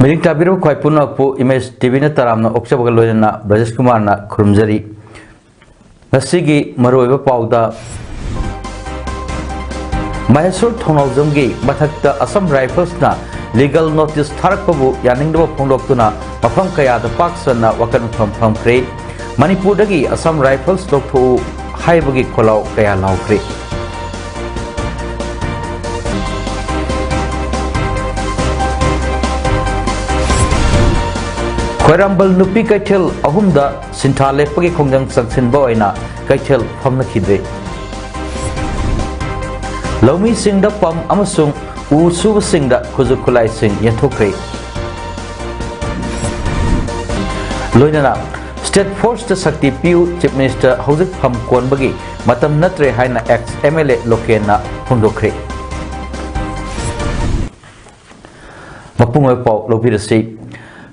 Miring tabiru khoi punak pu image TV na taramna okchabaga loina Brajesh Kumar na khurumjari nasigi maroiba pauda Mahesur Thongaujamgi mathakta Assam Rifles na legal notice tharakpabu yaningdaba phongdoktuna mafam kayada paksana wakan phangkhre Manipur dagi Assam Rifles lokthu haibagi kholau kaya laukre Khoirambal nupi kaithel ahumda sintha lepagi khongjang changsinba oina kaithel phamna khidre Lomi singda pam amasung u suba singda khuju khulai sing yathokre Loinana State Force the Sakti Piu Chief Minister Hojik Pham Konbagi matam natre haina ex MLA lokena phondokre Mapungoi pau lobirasi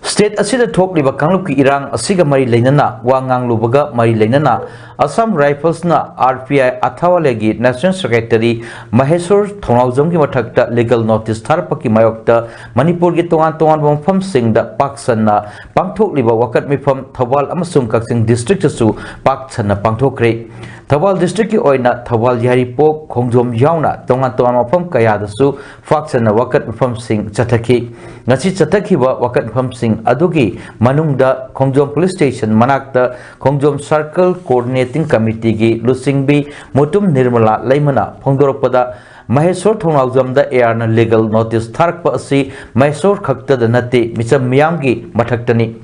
State asida thok liba kanglup ki irang asiga mari leinana wangang lubaga mari leinana Assam Rifles na RPI athawalegi National Secretary Mahesur Thongaujam ki mathakta legal notice tharpaki mayokta Manipur gi tongan mafam singda paksan na pangthok liba wakat mifam Thawal amasung Kaksing district su paksan na pangthokre Thawal district ki oina Thawal Yaripok Khongjom yauna tongan mafam kaya dasu paksan na wakat mifam sing chathaki ngasi chathaki ba wakat mifam sing adugi manungda Khongjom Police Station manakta Khongjom Circle Coordinating Committee gi Lusingbi Mutum Nirmala Laimana Phongdorakpada Mahesur Thongaujamda airna legal notice tharakpa asi Mahesur khakta da nate micham miyam gi mathaktani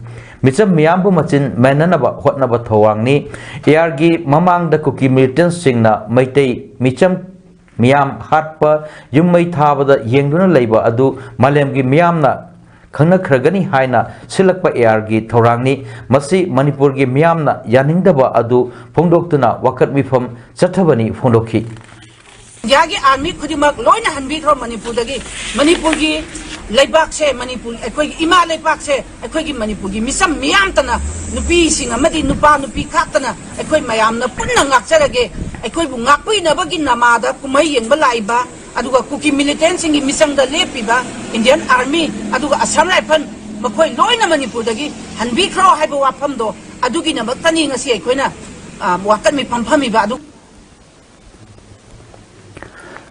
micham miyam bu machin mananaba hotnaba thawangni air gi mamangda kuki militants singna maitei micham miyam hatpa yummai thabada yengduna leiba adu malem gi miyamna khangna khragani haina silakpa air gi thorangni masi Manipur gi miyamna yaningdaba adu phongdoktuna wakat mifam chathabani phondokhi Yagi army khudimak loina hanbi khro Manipur gi leibak se Manipur ekoi ima leibak se ekoi gi Manipur gi misam miyam tana nupi sing amadi nupa nupi khatana ekoi mayam na punna ngakcharage ekoi bu ngakpui na bagi namada kumai yengba laiba aduga kuki militant singi misang da lepiba Indian Army aduga Assam Rifle makoi loina Manipur dagi hanbi khro haiba wafam do adugi na baktani ngasi ekoina wakan mi pamphami ba adu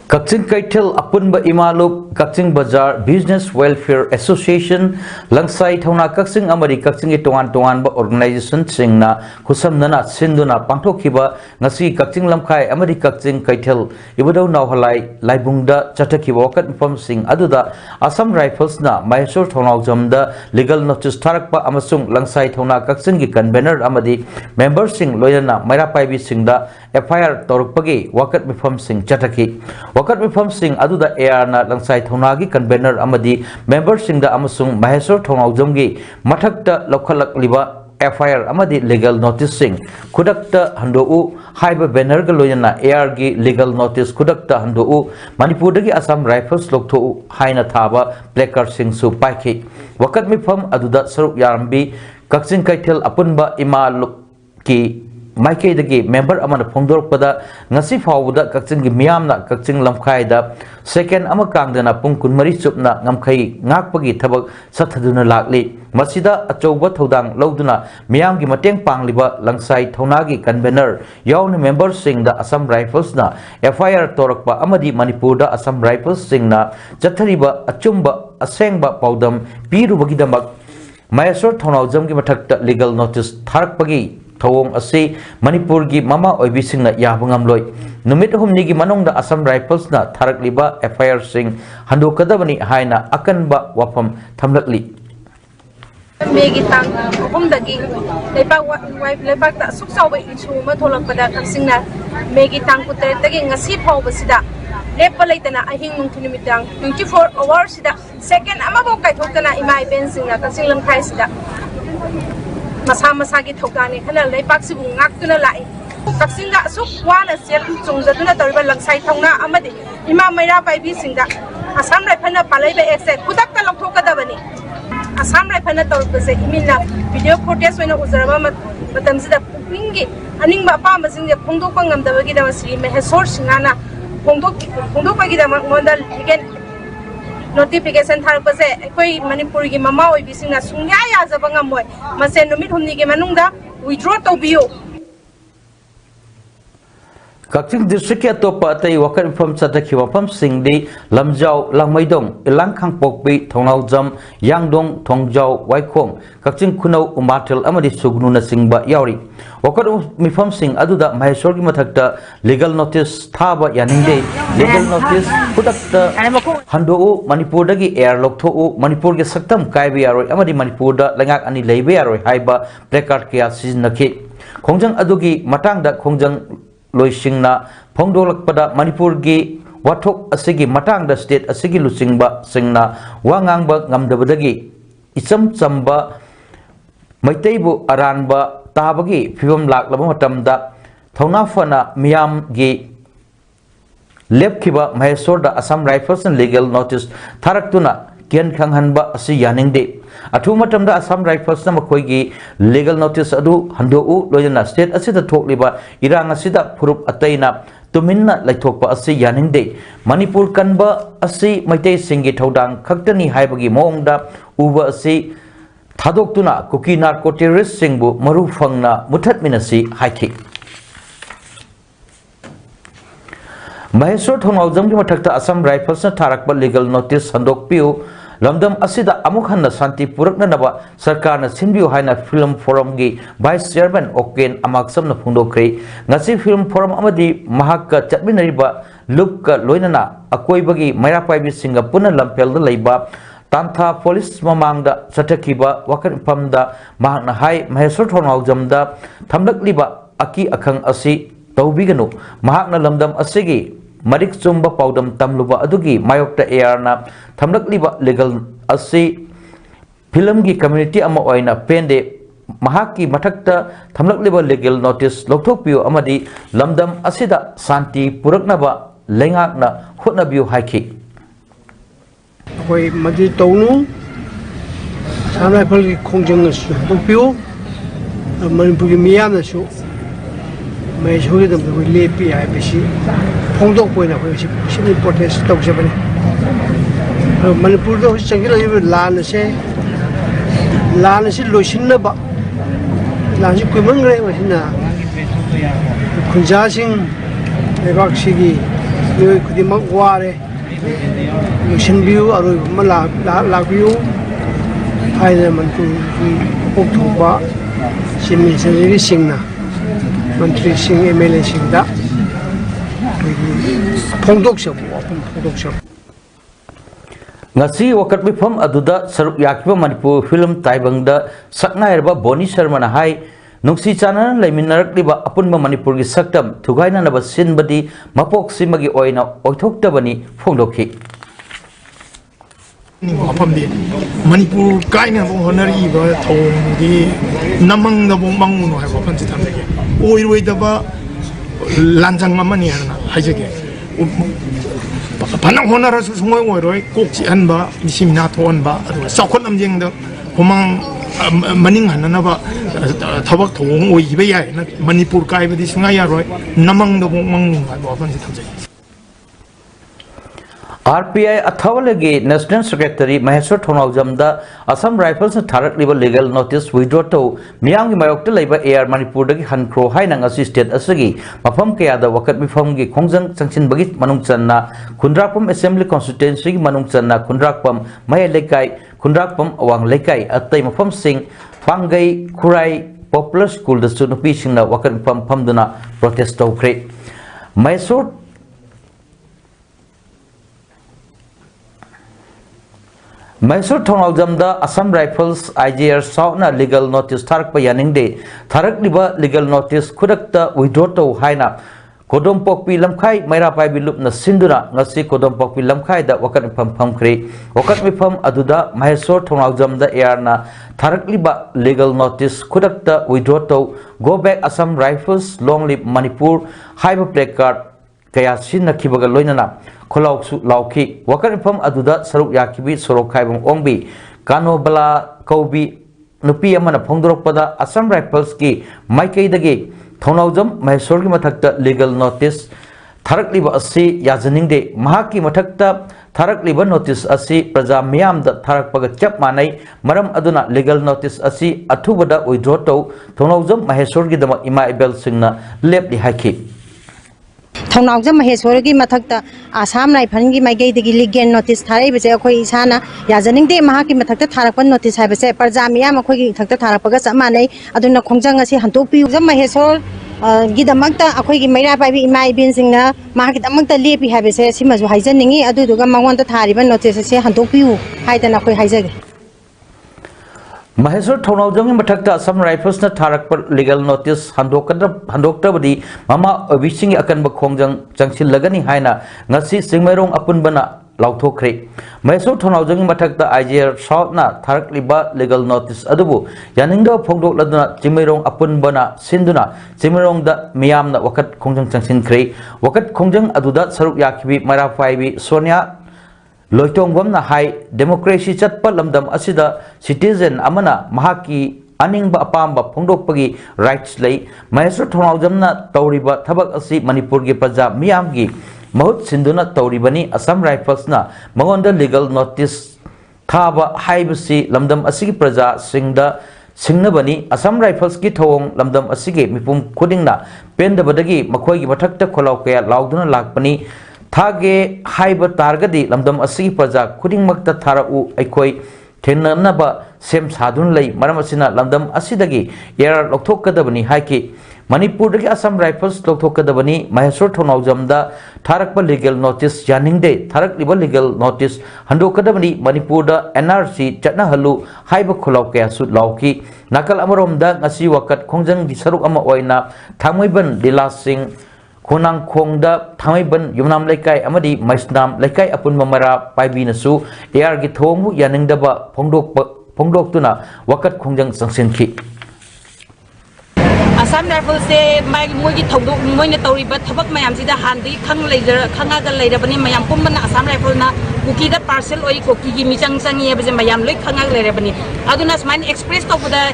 Kaksing Kaithel Apunba Imalup Kaksing Bazar Business Welfare Association Langsai Thauna Kaksing Amari Kaksing Tongan ba organization singna khusamnana sinduna pangthokhiba ngasi Kaksing Lamkhai Amari Kaksing Kaithel ibadau nawhalai laibungda chathakhiba wakat mfam sing aduda Assam Rifles na Mahesur Thongaujamda legal notice tharakpa amasung Langsai Thauna Kaksing gi convener amadi member sing loyana maira paibi singda FIR torukpagi wakat mfam sing chathaki wakat mifam sing aduda airna Langsai Thaunagi convener amadi member singda amasung Mahesur Thongaujamgi mathakta lokhalak liba FIR amadi legal notice sing khudakta handou haiba banner ga loyana air gi legal notice khudakta handou Manipur dagi Assam Rifles loktho haina thaba placard sing su paikhi wakat mifam aduda saruk yarambi Kaksing Kaithel Apunba Imalup ki Maikei dagi member amana phongdorpada ngasi fawuda Kaksing gi miyamna Kaksing Lamkhai da second ama kangdana pung kunmari chupna ngamkhai ngakpagi thabak sathaduna lakli masida achouba thodang loduna miyam gi mateng pangliba Langsai Thaunagi convener yawn member sing da Assam Rifles na FIR torakpa amadi Manipur da Assam Rifles sing na chathariba achumba asengba paudam pirubagi damak Mahesur Thongaujam gi mathakta legal notice tharakpagi Thawong asi Manipur gi mama oibisingna yabungam loi numit humni gi manongda Assam Rifles na tharakliba FIR sing handokadabani haina akanba wafam thamlakli Megi tang ahumdagi leibak suk chawa ichu ma tholakpada kaksingna megi tang kutartagi ngasi phawbasida lepa leitana ahing nungthini mitang 24 hours sida second amabo kaithokana ima event singna kaksing lamthai sida masa masa gi thokani khana leibak sibu ngaktuna lai kaksinga suk wana sel chungzaduna toriba langsai thongna amadi ima maira paibi singda asam raifana palaiba exit kudakta lokthokadabani Assam Rifle Torpese, Imina, video protest when it was a Madam Zida Pingi, Aning Bapa, Mazing the Pondo Pangam, the Vagida Masri, may have source Nana, Pondo Pagida Mondal again. Notification Tarpase, Equi Manipuri Mama, we sing a Sungaya as a Bangamoy, Masenumit Hunigi Manunda, withdraw to Bio. Kakching district ke atopa atai wakar from satakhi wapam singdi lamjau langmaidong ilangkhang pokbi thongnau jam yangdong thongjau waikhong kakching khunau umatel amadi sugnuna singba yauri wakar mifam sing aduda maheshwar gi mathakta legal notice thaba yaningde legal notice pudakta handou manipur dagi air lokthou manipur ge saktam kaibi yaroi amadi manipur da langak ani leibe yaroi haiba placard kya siznakhi khongjang adugi matangda khongjang loisingna phongdolakpada manipur gi wathok asigi matangda state asigi lusingba singna wangangba ngamdabadagi icham chamba maiteibu aranba tabagi phibam laklaba matamda thona fana miyam gi lepkhiba maheshwarda Assam Rifles and legal notice tharaktuna kian khanghanba asi yaningde athu matamda Assam Rifles na makoigi legal notice adu handou loyana state asida thokliba irang asida phurup ataina tuminna laithokpa asi yaningde manipur kanba asi maitei singi thodang khaktani haibagi mongda uba asi thadoktuna kuki narco terrorist singbu maru phangna muthatminasi haiki Maheshwar Thongaujam ki mathakta Assam Rifles na tharakpa legal notice handokpiu lamdam asida amuk hanna santi purakna naba sarkar na sinbiu haina film forum gi vice chairman oken amaksam na phungdokre ngasi film forum amadi mahakka chatminariba lupka loinana akoibagi mairapai singa puna lampel da leiba tantha police mamangda chatakhiba wakar pamda mahakna hai Maheshwar Thongaujam da thamlakliba aki akhang asi tawbiganu mahakna lamdam asigi Marik Chumba PAODAM Tamluba Adugi Mayokta Airna Tamlakliba legal asi film gi community ama oina pende mahaki mathakta Tamlakliba legal notice lokthokpiu amadi lamdam asida santi puraknaba lengakna hotnabiu haiki koi madi tonu sanai phal khongjang su dokpiu manipur gi miyam su mai shogi dam ko lepi ai besi phongdok poina ko si protest tok jabani manipur do changila ibe lan se losin na ba lan si kuimang re wasina khunja sing lebak sigi yoi khudi magware losin biu aroi mala la biu haina mantu oktoba simi seri singna Menteri Sing MLA Sing da phongdok sa ngasi wakat bifam aduda saruk yakiba manipur film taibangda sakna erba Boni Sharma na hai nungsi chana leiminar liba apunba manipur gi saktam thugaina naba sinbadi mapok simagi oina oithoktabani phongdokhi Apamdi Manipur kaina bo honari ba thongdi namang na bo manguno ha ba panchi thamge oiroi da ba lanjang mamani hana haijege panang honara su sungoi oiroi kokchi an ba misimna thon ba sakhon amjeng da homang maning hanana ba thabak thong oi ba ya na Manipur kai ba di sunga ya roi namang da bo mangu ha ba panchi thamge RPI Athawalagi National Secretary Maheshwar Thongaujam da Assam Rifles Tharak liba legal notice withdraw to Miyamgi Mayokta Laiba Air Manipur dagi Hankro Hainang assisted Asagi Mafam Kaya da Wakat Bifam gi Khongjang Changchin Bagit Manung Channa Kundrakpam Assembly Constituency gi Manung Channa Kundrakpam Maya Lekai Kundrakpam Awang Lekai Atai Mafam Sing Pangai Kurai Popular School da Sunupi Singna Wakat Bifam Pamduna protest tawkre Maheshwar Mysore Thongaujamda Assam Rifles IGR Sauna legal notice Tarak Payaningde Tarak Liba legal notice Kudakta Widroto Haina Kodom Pokpi Lamkai Maira Pai Bilup na Sinduna Ngasi Kodom Pokpi Lamkai da Wakat Mipam Pamkri Wakat Mipam Aduda Mysore Thongaujamda Airna Tarak Liba legal notice Kudakta Widroto Go back Assam Rifles Long Live Manipur Hyper placard Kaya Sin Kibaga Loinana Kolau Su Lauki Wakat Mipam Aduda Saruk Yakibi Sorokai Bang Ongbi Kano Bala Kaubi Nupi Amana Pongdorok Pada Assam Rifles ki Maikei Dagi Thongaujam Mysore ki mathakta legal notice Tharak liba asi yajaningde Mahaki mathakta Tharak liba notice asi Praja miyam da Tharak paga chap manai Maram aduna legal notice asi Athubada withdraw to Thongaujam Mysore ki dama Ima Ibel Singna lep li haki Thongaujam Mysore ki mathakta Assam Rifle ki maikei dagi legal notice tharai bese akhoi isana yajaningde Mahaki mathakta Tharakpan notice hai bese Praja miyam akhoi ki thakta Tharak paga chap manai aduna khongjang asi hantopi jam Mysore Gidamakta akhoi Maira Pai Ima Ibin Singna Mahakidamata lepi habese simasu haijaningi aduduga mangwanta thariba notice se hantopiu haidana akhoi haijage Mysore Thongaujam mathakta Assam Rifles na Tharak par legal notice handokta badi mama obising akan ba khongjang changsil lagani haina ngasi singmairong apun bana Lauthokre Mysore Thongaujam mathakta IGR Sauna Tharak liba legal notice adubu yaningda phongdok laduna Chingmairong apun bana sinduna Chingmairong da miyamna wakat khongjang changsin kre wakat khongjang aduda saruk yakibi Maira Pai Sonia Loitongwam na hai democracy chatpa lamdam asida citizen amana mahaki aningba apamba phongdokpagi rights lei Mysore Thongaujam na tawriba thabak asi Manipur gi praja miyam gi mahut sinduna tawribani Assam Rifles na mangonda legal notice thaba haibasi lamdam asigi praja singda singnabani Assam Rifles ki thawong lamdam asigi mipum khudingna pendabadagi makhoi gi mathakta kholaw kaya lauduna lakpani Thage haiba targadi lamdam asigi praja khuding makta tharau aikoi thenamnaba sem sadun lei maram asina lamdam asidagi air lokthokadabani haiki Manipur dagi Assam Rifles lokthokadabani Mysore Thongaujamda tharakpa legal notice yaningde tharak liba legal notice handokadabani Manipur da NRC chatna halu haiba kholaw kaya su lauki nakal amaromda ngasi wakat khongjang gi saruk ama oina thangmoiban Dila Singh Konang Kongda Thangaiban Yumnam Laikai Amadi Maisnam Laikai Apun Mamara Paibi Nasu AR gi thongmu yaningdaba phongdok tuna wakat khongjang sangsenki Assam Rifles se mai mogi thongdok moina tawriba thabak mayam sida handi khangaga leirabani mayam pumbana Assam Rifles na kuki da parcel oi koki gi michang changi abaje mayam loi khangaga leirabani aduna smain express tawda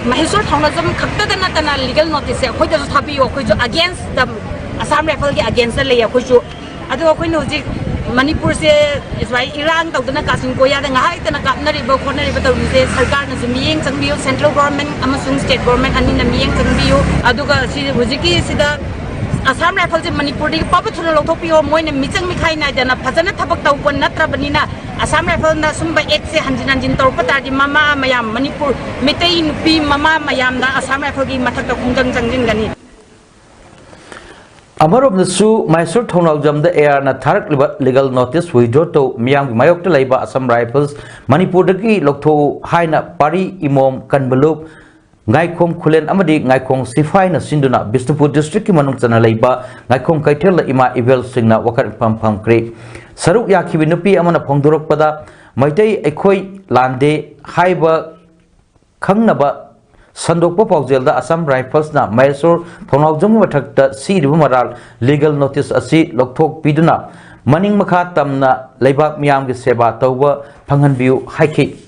Mysore Thongaujam khakta dana tana legal notice se khoi da thabi yo khoi against the Assam Rifle gi against le ya khoi chu adu khoi no ji Manipur se is why Iran tawdana kasin ko ya da ngai tana kapnari ba khonari ba tawri se sarkar na miyeng changbiu central government amasung state government ani na miyeng changbiu aduga si hujiki sida Assam Rifle je Manipur di papa thuna lokthokpiyo moina michang mikhai na dana phajana thabak tawpon natrabanina Assam Rifle na sumba ek se hanjin tawpata di mama mayam Manipur metei nupi mama mayam da Assam Rifle gi mathak ta khungjang changjin gani Amarob nasu Mysore Thongaujamda AR na tharak liba legal notice withdraw to miyam mayokta laiba Assam Rifles Manipur dagi loktho haina pari imom kanbalup Ngaikhom Khulen amadi Ngaikhom Sifai na sinduna Bishnupur district ki manung chana leiba Ngaikhom Kaithel la Ima Ibel Singna wakat pam kre saruk yakhibi nupi amana phongdorok pada maitei ekhoi lande haiba khangnaba sandokpa paujel Assam Rifles na Mysore Thongaujam mathakta siribu maral legal notice asi lokthok piduna maning makha tamna leibak miyam gi seba tawba phanghanbiu haiki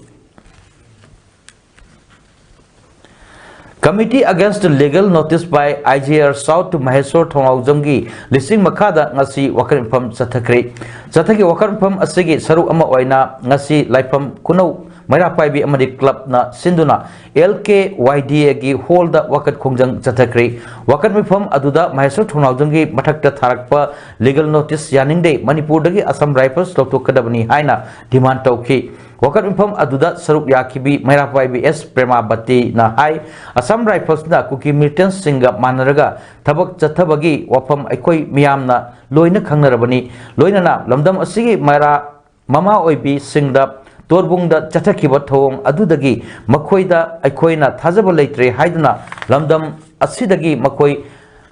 Committee against the legal notice by IGR South to Mysore Thongaujam gi listing makada ngasi wakan pham chathakre chathagi wakan pham asigi saru ama oina ngasi laifam kunau Maira Pai amadi club na sinduna LKYDA gi hold the wakat khongjang chathakre wakat mifam aduda Mysore Thongaujam gi mathakta tharakpa legal notice yaningde Manipur dagi Assam Rifles loktokadabani haina demand tawki wakat mifam aduda saruk yakibi Maira Pai S Prema Bati na hai Assam Rifles na kuki militant singa manaraga thabak chathabagi wafam aikoi miyamna loina khangnarabani loina na lamdam asigi Maira mama oibi singda तोरबुंगदा चथखिबा थोंग अदुदगी मखोइदा अखोइना थाजब लेत्रे हाइदुना लमदम असिदगी मखोइ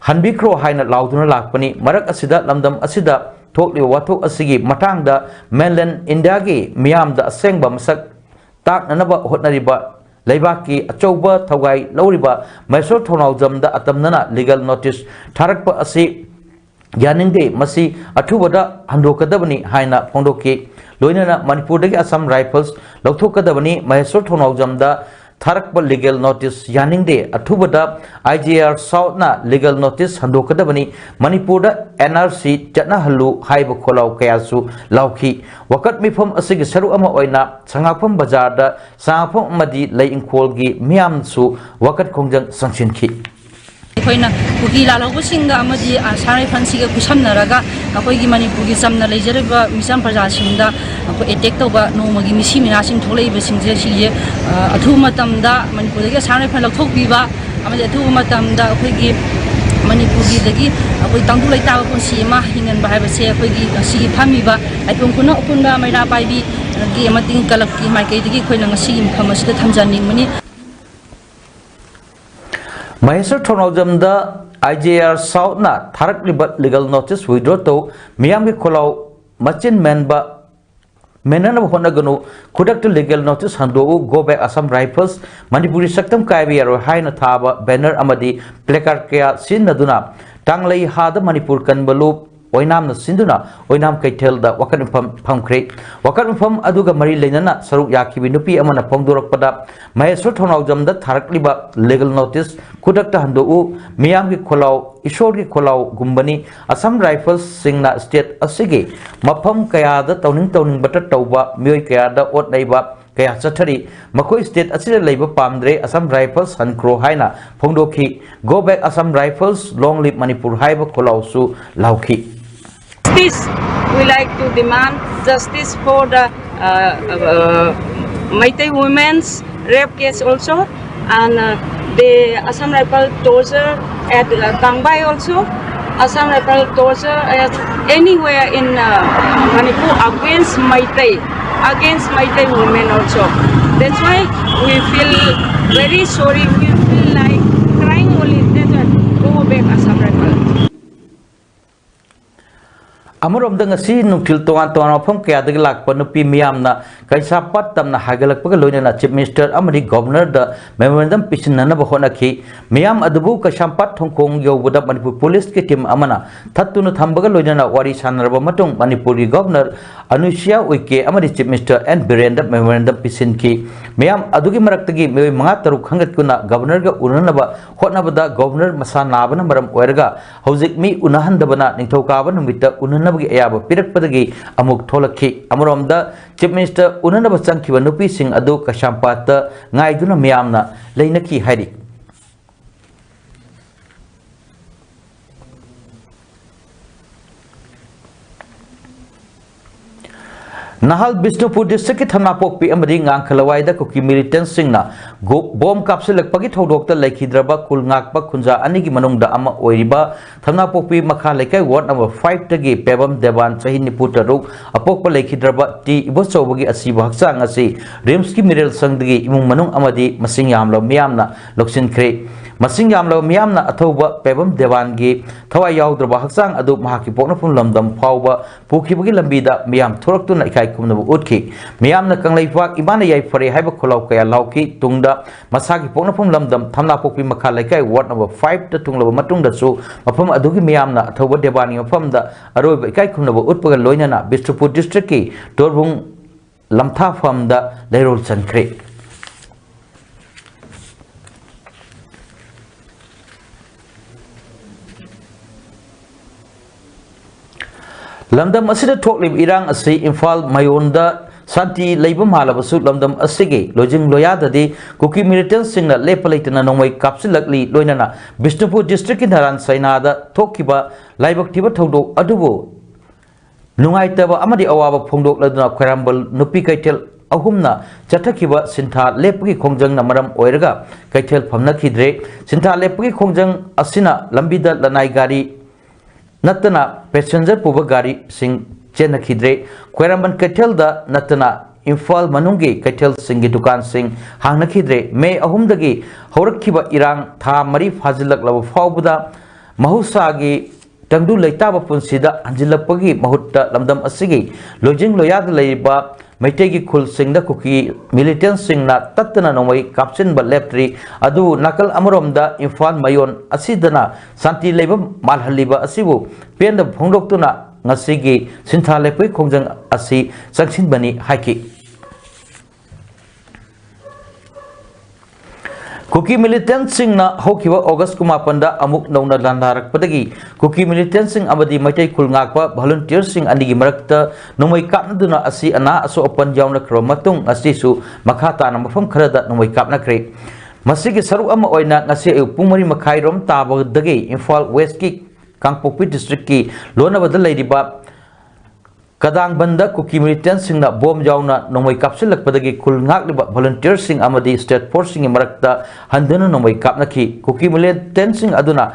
हनबिख्रो हाइना लाउदुना लाकपनी मरक असिदा लमदम असिदा थोकलिबा वाथोक असिगी मटांगदा मेनलैंड इंडिया की मियामदा असेंगबा मसक ताकननबा होटनरिबा लेबाकी अचौबा थौगाई लौरिबा मैसोर थौनाउजमदा अतमनना लीगल नोटिस थारकपा असि यानिंगदे मसी अथुबदा हंदोकदबनी हाइना फोंदोकी लोइनना मणिपुरदगी असम राइफल्स लौथोकदबनी मैसोर थौनाउजमदा थारकपा लीगल नोटिस यानिंगदे अथुबदा IGR साउथ ना लीगल नोटिस हंदोकदबनी मणिपुरदा NRC चटनाहल्लु हाइब खोलाव कयासु लाउखी वकत मिफम असिगी सरु अमा ओइना संगाफम बाजारदा संगाफम अमदी लई इंखोलगी मियामसु वकत खोंजंग संसिनखी अखोइना कुकी लालौबसिंगा अमदी साराइफनसिगा खुसमनरगा अखोइगी मणिपुरगी समना लेजरबा मिसम प्रजासिंगदा अखो एटेक तौबा नोमगी मिसी मिनासिंग थोलैबसिंगजे सिजे अथु मतमदा मणिपुरदगी साराइफन लौथोकपीबा अमदी अथु मतमदा अखोइगी मणिपुरगी अखोइ तंगु लैताबा पुंसी मा हिंगनबा हाइबसे अखोइगी सिगी फामीबा आइपुंकुना उपुनबा मैना पाइबी गी अमतिंग कलपकी माइकैदगी अखोइना ngasiगी मफमसदा थमजानिंगमनि Mahesar Thonojamda IGR South na Tharakliba legal notice withdraw to Miyamgi Kolau Machin Menba Menan of Honagano Kudak to legal notice Hando go back Assam Rifles Manipuri Saktam Kaibiaro Haina Thaba Banner Amadi Placard Kaya Sin Naduna Tanglai Hada Manipur Kanbalu Oinam Sinduna Oinam Kaitel the Wakan Pum Crate Wakan Pum Aduga Mari Lenana Saruk Yaki Vinupi Amana Pongdurok Pada Mahesar Thonojam the Tharakliba legal notice Kudakta Hando Miyamgi Kolau Ishori Kolau Gumbani Assam Rifles Singna State Asigi Mapam Kayada Toning Butter Tauba Mui Kayada Ot Neiba Kaya Satari Makoi State Asira Labor Pamdre Assam Rifles Hankro Haina Pongdoki Go back Assam Rifles Long Live Manipur Haiba Kolau Su Lauki. Justice, we like to demand justice for the Meitei women's rape case also, and the Assam Rifle torture at Tangbai also, Assam Rifle torture at anywhere in Manipur against Meitei women also. That's why we feel very sorry. We feel like crying only. That's why go back Assam Rifle. Amurom the Nasi Nukil Toan Tonopum Kadilak Panupi Miamna Kaisa Patam Hagalak Pagaloina Chief Minister Amadi Governor the Memorandum Pishinana Honaki Miam Adabu Kashampat Hong Kong Yo Buddha Manipur Police Kitim Amana Tatuna Tambagaloina Wari Sanaraba Matung Manipuri Governor Anushia Wiki Amadi Chief Minister and Birenda Memorandum Pisinki Miam Adugi Maratagi May Mataru Hangatkuna Governor Unanaba Hotnabada Governor Masana Maram Werga Hosik me Unahandabana Nintokavan with the Unanaba Ayaba Pirakpadagi Amuk Tolaki Amuromda Chief Minister Unanaba Sankiva Nupi Sing Adu Kashampata Naiduna Miamna Lainaki Hari Nahal Bishnupur District Thanapokpi Amadi Ngankalawai Kuki militant Singna Bomb Capsule Pagito Doctor Lake Hidraba Kulngakpa Kunza Anigi Manungda Ama Oiriba Thanapokpi Makaleka Ward number 5 Tagi Pebam Devan Sahini Putaruk Apokpa Lake Hidraba T Ibosogi Asiba Haksangasi Rimski Mirel Sangdi Imung Manung Amadi Masing Yamlo Miamna Loksin Kre Masing Yamlo Miamna Atoba Pebam Devangi Tawa Yaudra Haksang Adu Mahaki Ponapun Lamdam Pauba Pukibagi Lambida Miam Turok Naikai Kumnabu Utki Miamna Kanglaipak Imana Yai Fari Haiba Kolau Kaya Lauki Tungda Masaki Ponapum Lamdam Tamnapopi Makalaikai Ward number 5 the Tungla Matunda Su Mapam Adugi Miamna Atoba Devani from the Aroba Kai Kumnabu Utpaga Loinana Bistupur District Torbung Lamtha from the Lerol Sankre Lamdam Asida Toklib Irang Asi Infal Mayonda Santi Labor Malabasu Lamdam Asigi Lojing Loyada de Kuki militants sing the Lepalaitana Nomai Kapsilakli Loinana Bishnupur District in Haran Sainada Tokiba Laibak Tiba Todo Adubo Nungaitaba Amadi Awaba Pongdok Laduna Karambal Nupi Kaitel Ahumna Chatakiba Sinta Lepaki Kongjang Namaram Oirga Kaitel Pamnakidre Sinta Lepaki Kongjang Asina Lambida Lanai Gari Natana passenger Puba Gari Sing Chenakidre Queramban Ketel da Natana Imphal मनुंगी Kaithal सिंगी दुकान सिंग हांगनखिद्रे मे अहुमदगी हौरखिबा इरांग था मरी फाजिलकलब फाउबदा महुसागी तंगदु लेताब पुंसीदा हंजिलपगी महुत्ता लमदम असिगी लोजिंग लोयाद लेबा मैटेगी खुल सिंगदा cookie militant सिंगना तत्तना नोमई कापसिन बलेप्ट्री अदु नकल अमरोमदा इम्फाल मयोन असिदना शांति लेबा मालहलिबा असिबु पेंद फोंदोक्तुना ngasi sinta lepui khongjang asi changsin bani haiki kuki militant sing na hokiwa august kuma panda amuk nauna landarak padagi kuki militant sing amadi maitai khulngakpa volunteer sing anigi marakta nomoi kapnaduna asi ana aso open jauna kro matung asi su makhata na mafam kharada nomoi kapna kre masigi saru ama oina ngasi pungmari makhai rom tabagdagi imphal west ki Kangpokpi district की लोनाबद लेरिबा कदांग बंदा cookie militant सिंगना बोम जाउना नोमई कापसिलकपदगी खुलंगाकलिबा volunteer सिंग अमदी state force सिंग मरक्ता हंदना नोमई कापनखी cookie militant सिंग अदुना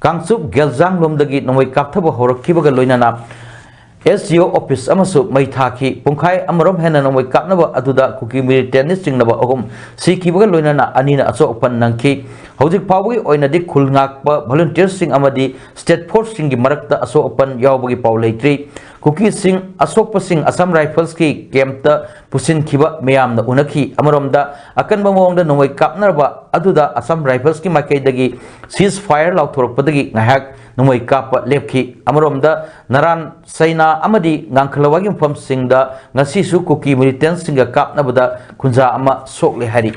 कांगसुक गेलजांग लोमदगी नोमई कापथब होरखिबगा लोइनाना SGO office अमसु मई थाखी पुंखाई अमरोम हेना नोमई कापनबा अदुदा cookie militant सिंगनबा अहुम सिखिबगा लोइनाना अनिना अचो open नंखी हौजिक फावगी ओइनादि खुलंगाकपा volunteer सिंग अमदी state force सिंग मरक्ता अचो open यावबगी पाव लेट्री cookie सिंग असोकप सिंग Assam rifles की कैंपता पुसिन खिबा मयामना उनखी अमरोमदा अकनबा मोंगदा नोमई कापनरबा अदुदा Assam rifles की माइकैदगी cease fire लाउथोरकपदगी नाहक नोमई काप लेपखी अमरोमदा नरान सैना अमदी गांखलवागी मफम सिंगदा ngasisu cookie militant सिंगा कापनबदा खुंजा अमा सोकले हारी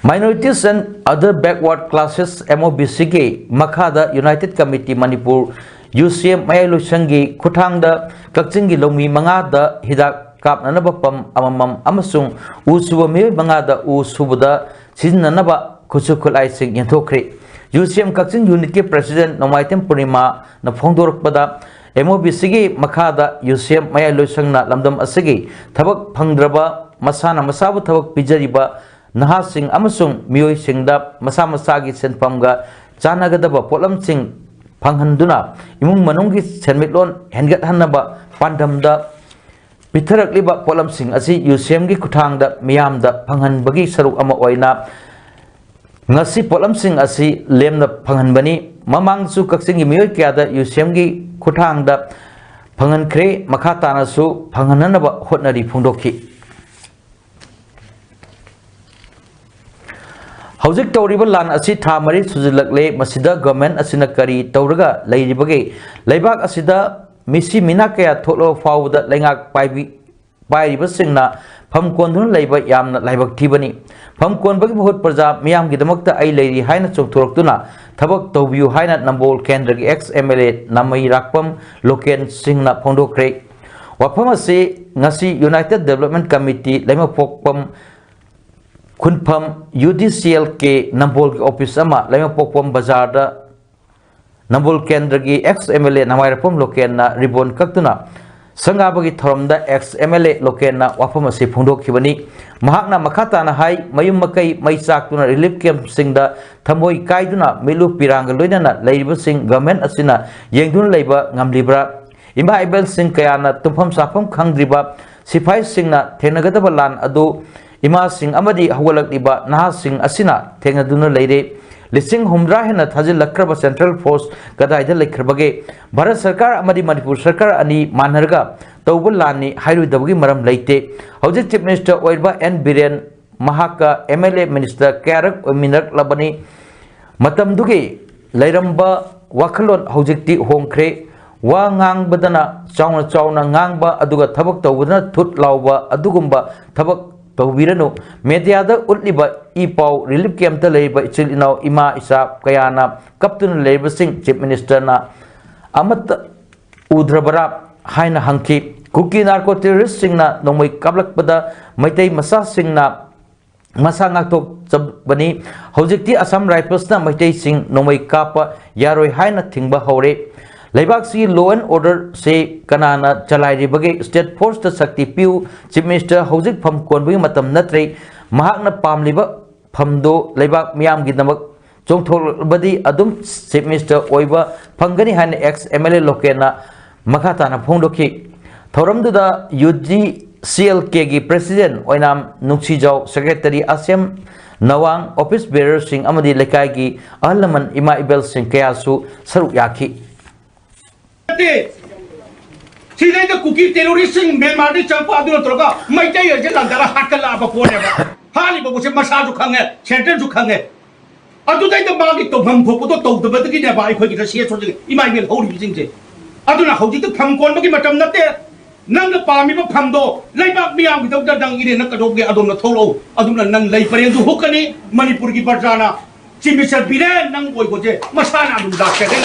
Minorities and other backward classes MOBC के मखादा United Committee Manipur UCM Mayailusangi Kuthangda Kakchingi Lomi Mangada Hidak Kapnanaba Pam Amamam Amasung Usuba Me Mangada Usubuda Siznanaba Kusukulai Sing Yantokri UCM Kakching Unit के President Nomaitem Purnima na Phongdorpada MOBC के मखादा UCM Mayailusangna Lamdam Asigi Thabak Phangdraba Masana Masabu Thabak Pijariba नहा सिंह अमसुंग मियोई सिंगदा मसा मसागी सेनफमगा चानागदबा pollen Singh फंगहंदुना इमुंग मनुंगी सेनमिटलोन हेनगत हन्नबा पांडमदा पिथरकलिबा pollen Singh असि UCM की खुथांगदा मियामदा फंगहनबगी सरुक अमा ओइना ngasi pollen Singh असि lambda फंगहनबनी ममांगसु Kakching मियोई क्यादा UCM की खुथांगदा फंगहनख्रे मखा तानासु फंगहननबा होटनरी फुंदोखी हौजिक तौरिबा लान असि था मरि सुजिलकले मसिदा गवर्नमेंट असिना करी तौरगा लेरिबगे लेबाक असिदा मिसी मिना कया थोलो फाउदा लेंगाक पाइरिबा सिंगना फम कोनदुन लेबा यामना लाइबक थिबनी फम कोनबगी बहुत प्रजा मियाम गिदमकता आई लेरी हाइना चोकथोरक्तुना थबक तौबियु हाइना नंबोल केंद्र की ex MLA Nameirakpam Loken सिंगना फोंदोक्रे वफम असि ngasi यूनाइटेड डेवलपमेंट कमिटी लेमा पोकपम खुनफम UDCL के नंबोल के ऑफिस अमा लेमा पोकपम बाजार दा नंबोल केंद्र की एक्स MLA नमायरपम लोकेना रिबोन कक्तुना संगाबगी थरमदा एक्स MLA लोकेना वाफम असे फोंदोखिबनी महाकना मखाताना हाई मयुम मकई मई चाकतुना रिलीफ कैंप सिंगदा थमोई काइदुना मिलु पिरांग लोइनाना लेरिब सिंग गवर्नमेंट असिना येंगदुन लेबा ngamlibra इमा इबल सिंग कयाना तुमफम साफम खंगद्रिबा सिफाई सिंगना थेनगदबा लान अदु इमा सिंह अमदी हवलकलिबा नहा सिंह असिना थेंगदुना लेरे लिसिंग हुमद्रा हेना थाजिलक्रब सेंट्रल फोर्स कदाइदा लेखरबगे भारत सरकार अमदी मणिपुर सरकार अनि मानरगा तौब लानी हाइरुदबगी मरम लेते हौजिक चीफ मिनिस्टर ओइबा एन बिरेन महाका MLA मिनिस्टर क्यारक ओमिनक लबनी मतमदुगे लेरंबा वाखलोन हौजिकती होंख्रे वा ngangbadana chauna ngangba aduga thabak tawbadana thut lawba adugumba thabak tawbiranu mediada utliba ipau relief camp ta leiba ichilinaw ima isa kayana kaptun leiba sing chief minister na amat udrabara haina hangki kuki narco terrorist singna nomoi kablakpada maitai masa singna masa ngaktok chabani hojikti assam rifles na maitai sing nomoi kapa yaroi haina thingba hore लेबाक सी law and order से कनाना चलाइरिबगे state force ता शक्ति पिउ chief minister हौजिक फम कोनबगी मतम नत्रे महाकना पामलिबा फमदो लेबाक मियाम गिदमक चोंथोलबदी अदुम chief minister ओइबा फंगनी हाने ex MLA लोकेना मखाताना फोंदोखी थौरमदुदा UGCLK की प्रेसिडेंट ओइनाम नुक्सीजाव सेक्रेटरी आसियम नवांग ऑफिस बेरर सिंह अमदी लेकाई की अहलमन इमा इबेल सिंह कयासु सरुक याखी सिलेंडर कुकी टेररिस्ट म्यांमार दे चंपा दुनो तोगा मैतै जे लंदरा हाकला बा पोनेबा हाली बबुसे मसा जु खंगे सेंटर जु खंगे अदुदै द मागी तो भम भोपतो तौदबदगी ने बाई खोगी रसिया सोजि इमाइ मेल होरि बिजिंजे अदुना हौजि त फम कोन बगी मतम नते नंग पामी ब फमदो लैबाक मियाम gi तौदा दंग इरे न कदोगे अदुना थौलो अदुना नंग लै परें दु हुकनी मणिपुर की बरजाना चिमिसर बिरे नंग ओइ गोजे मसाना दु दाखे दे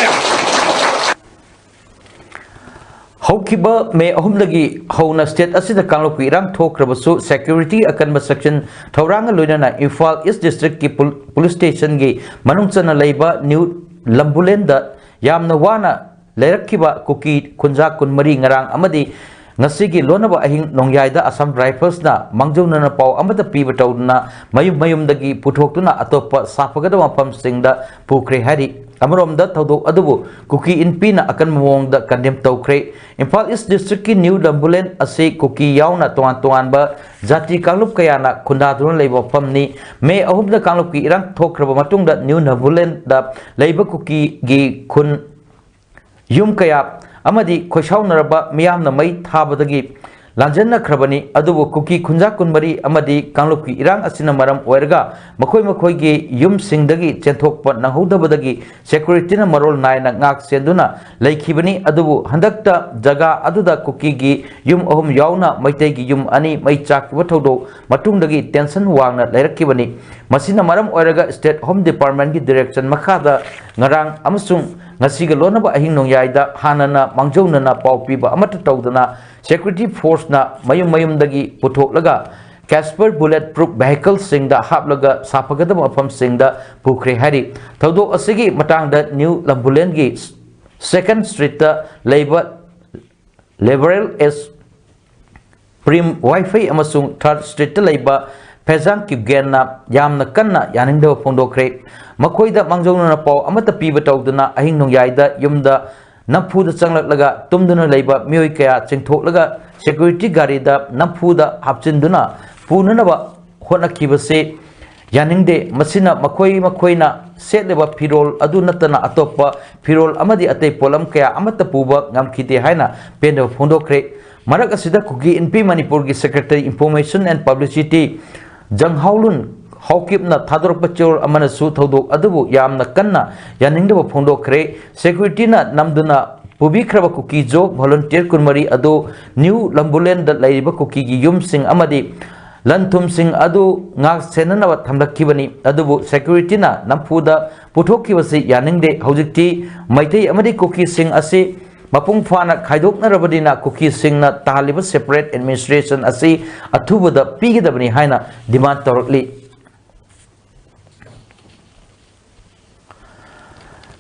हौखिबा मे अहुमदगी हौना स्टेट असिदा कांगलोकी इरांग थोक्रबसु सिक्योरिटी अकनब सेक्शन थौरांग लोइनाना इम्फाल ईस्ट डिस्ट्रिक्ट की पुलिस स्टेशन की मनुंगचना लैबा न्यू लंबुलेंदा यामना वाना लेरखिबा कुकी खुंजा कुनमरी ngarang amadi ngasigi lonaba ahing nongyaida asam rifles na mangjona paw amada piba tawna mayum-mayumdagi puthokuna atopa sapagada mapam singda pukre hari amromda thodok adubu kuki inpi na akan mawongda condemn tawkre Imphal East District ki New Lambulen ase kuki yauna tuan ba jati kanglup kayana khundadun leiba phamni me ahumda kanglup ki irang thokraba matungda New Lambulen da leiba kuki gi khun yum kaya amadi khoishaunaraba miyamna mai thabadagi lanjanna khrabani adubu kuki khunja kunmari amadi kanglupki irang asina maram oirga makhoi gi yum singdagi chenthokpa nanghodabadagi security na marol naina ngak senduna leikhibani adubu handakta jaga aduda kuki gi yum ahum yauna maitai gi yum ani mai chakwa thodo matungdagi tension wangna leirakibani masina maram oirga state home department gi direction makhada ngarang amasung ngasiga lonaba ahing nongyaida hanana mangjona paw piba amata tawdana security force na mayum dagi putholaga Casper bulletproof vehicle singda haplaga sapagada mafam singda pukre hari thodo asigi matangda New Lambulen gi second street ta labor liberal s prim wifi amasung third street ta laiba Pezang ki genna yamna kanna yaningda phondokre makoida mangjona paw amata piba tawdana ahing nongyaida yumda Nampuda changlak tumduna leiba mioi kaya chingthoklaga security gari da nampuda hapchinduna punanaba honakibase yaningde masina makoina setleba pirol adu natana atoppa pirol amadi atei polam kaya amata puba ngamkhite haina pendo phondokre marak asida kugi NP Manipur gi Secretary Information and Publicity Janghaulun Hawkipna Thador Pachor Amanasu Thodok Adubu Yamna Kanna Yaningda Phondokre Security na Namduna Pubikraba Kuki Jo Volunteer Kunmari Ado New Lambulen da Laiba Kuki gi Yum Sing Amadi Lantum Sing Adu Ngak Senanawa Thamlakibani Adubu Security na Nampuda Puthokibasi Yaningde Hojikti Maitei Amadi Kuki Sing Ase Mapung Fana Khaidokna Rabadina Kuki Sing na Taliba Separate Administration Ase Athubuda Pigidabani Haina Demand Torokli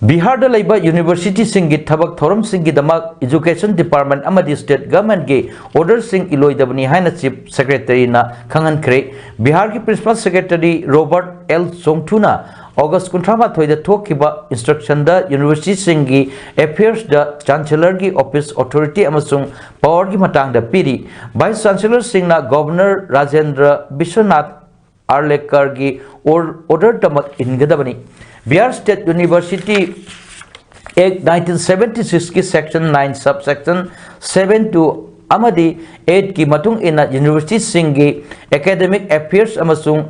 Bihar da laiba university singi thabak thoram singi damak education department amadi state government ge order sing iloi dabani haina chief secretary na khangan khre Bihar ki principal secretary Robert L Songthuna August 18 da thokiba instruction da university singi affairs da chancellor gi office authority amasung power gi matang da piri vice chancellor sing na governor Rajendra Bishwanath Arlekar gi order damak ingadabani Bihar State University Act 1976 की Section 9 Subsection 7 to Amadi 8 की matung ina University Singi Academic Affairs amasung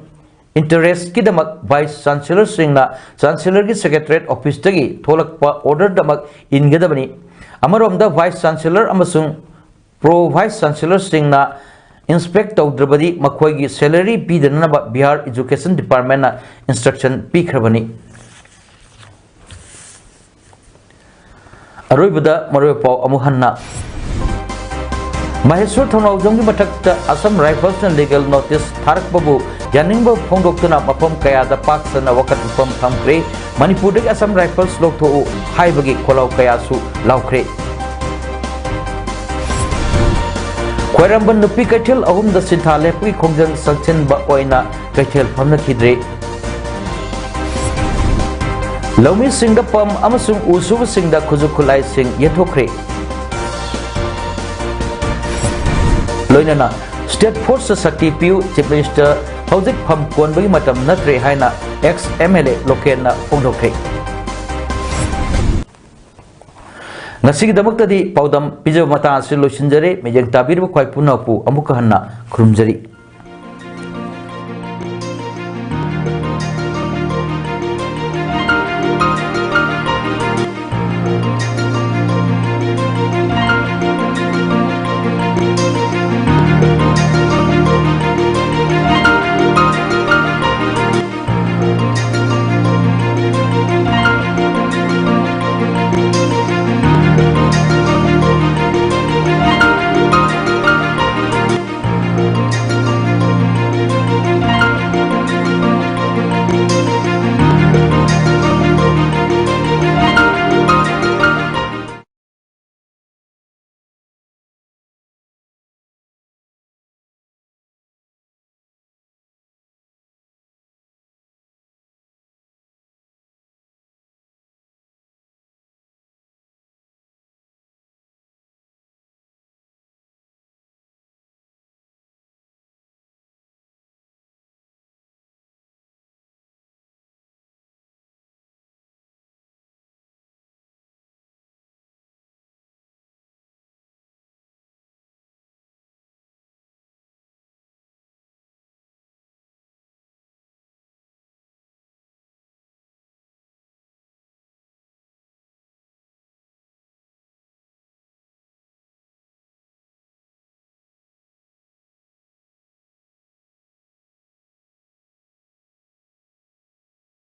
Interest की दमक Vice Chancellor Singh na Chancellor की Secretariat Office तगी थोलक पा order दमक इनगदबनी अमरोमदा Vice Chancellor amasung Pro Vice Chancellor Singh na Inspect tawdrabadi makhoi की salary pidana Bihar Education Department na instruction pikrabani Aroibada Maropo Amuhanna Maheshwar Thonawjonggi mathakta Assam Rifles and legal notice Tharak Babu Yaningba Phongdoktuna Mapam Kaya da Paksana Wakat Mapam Thamkre Manipur dagi Assam Rifles Loktho Haibagi Kholau Kaya su Laukre Khwaramban nupi kaithel ahum da sintha lepui khongjang sangchen ba oina kaithel phamna khidre Laumi Singda Pam Amasung Usuba Singda Kuzukulai Sing Yethokre loinana state force sakti piu chief minister hojik pham konbagi matam natre haina ex MLA local na phongdokhe ngasigi damak tadi paudam pijab mata asil losinjare mejang tabir bu khwai punapu amuka hanna khurumjari